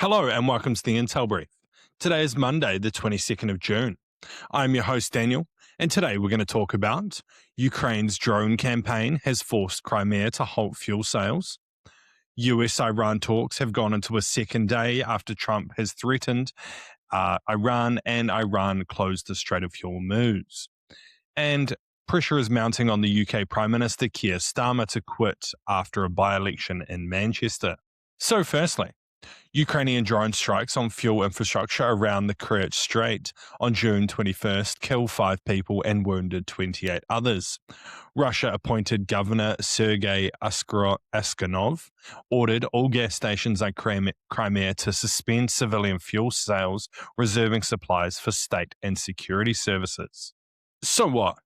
Hello and welcome to the Intel Brief. Today is Monday, the 22nd of June. I'm your host, Daniel, and today we're going to talk about Ukraine's drone campaign has forced Crimea to halt fuel sales. US-Iran talks have gone into a second day after Trump has threatened Iran, and Iran closed the Strait of Hormuz. And pressure is mounting on the UK Prime Minister Keir Starmer to quit after a by-election in Manchester. So firstly, Ukrainian drone strikes on fuel infrastructure around the Kerch Strait on June 21st killed 5 people and wounded 28 others. Russia-appointed Governor Sergei Askanov ordered all gas stations in Crimea to suspend civilian fuel sales, reserving supplies for state and security services. So what?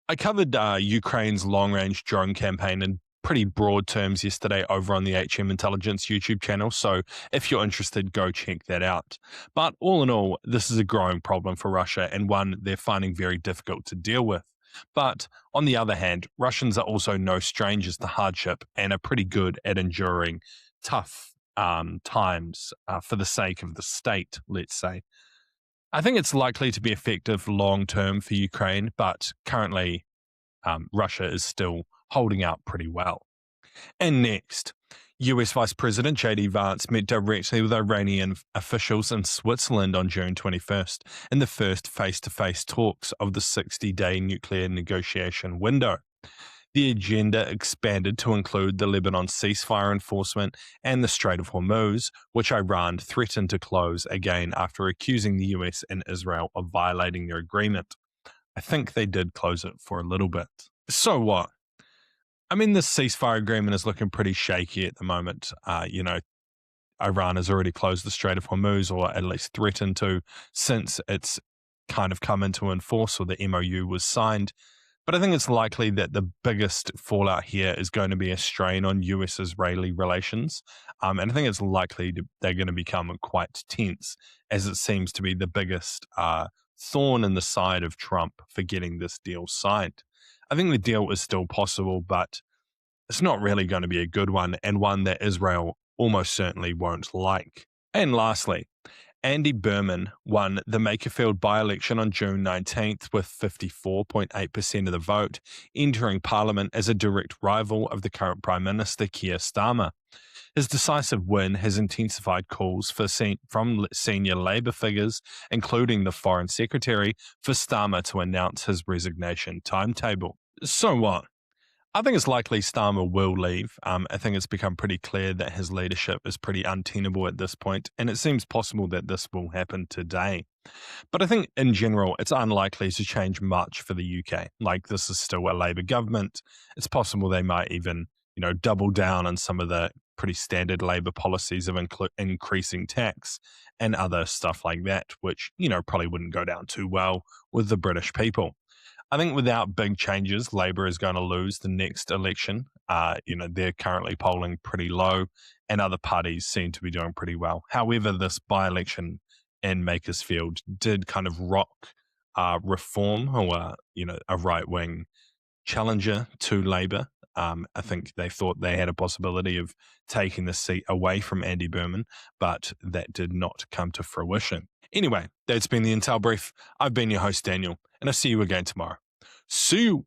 I covered Ukraine's long-range drone campaign in pretty broad terms yesterday over on the HM Intelligence YouTube channel, so if you're interested, go check that out. But all in all, this is a growing problem for Russia and one they're finding very difficult to deal with. But on the other hand, Russians are also no strangers to hardship and are pretty good at enduring tough times for the sake of the state, let's say. I think it's likely to be effective long-term for Ukraine, but currently Russia is still holding out pretty well. And next, US Vice President J.D. Vance met directly with Iranian officials in Switzerland on June 21st in the first face-to-face talks of the 60-day nuclear negotiation window. The agenda expanded to include the Lebanon ceasefire enforcement and the Strait of Hormuz, which Iran threatened to close again after accusing the US and Israel of violating their agreement. I think they did close it for a little bit. So what? I mean, this ceasefire agreement is looking pretty shaky at the moment. Iran has already closed the Strait of Hormuz, or at least threatened to, since it's kind of come into enforce or the MOU was signed. But I think it's likely that the biggest fallout here is going to be a strain on US-Israeli relations. And I think it's likely they're going to become quite tense, as it seems to be the biggest thorn in the side of Trump for getting this deal signed. I think the deal is still possible, but it's not really going to be a good one, and one that Israel almost certainly won't like. And lastly, Andy Burnham won the Makerfield by-election on June 19th with 54.8% of the vote, entering Parliament as a direct rival of the current Prime Minister Keir Starmer. His decisive win has intensified calls from senior Labour figures, including the Foreign Secretary, for Starmer to announce his resignation timetable. So what? I think it's likely Starmer will leave. I think it's become pretty clear that his leadership is pretty untenable at this point, and it seems possible that this will happen today. But I think in general, it's unlikely to change much for the UK. Like, this is still a Labour government. It's possible they might even, double down on some of the pretty standard Labour policies of increasing tax and other stuff like that, which, probably wouldn't go down too well with the British people. I think without big changes, Labour is going to lose the next election. They're currently polling pretty low, and other parties seem to be doing pretty well. However, this by-election in Makersfield did kind of rock Reform, or a right-wing challenger to Labour. I think they thought they had a possibility of taking the seat away from Andy Burnham, but that did not come to fruition. Anyway, that's been the Intel Brief. I've been your host, Daniel, and I'll see you again tomorrow. See you!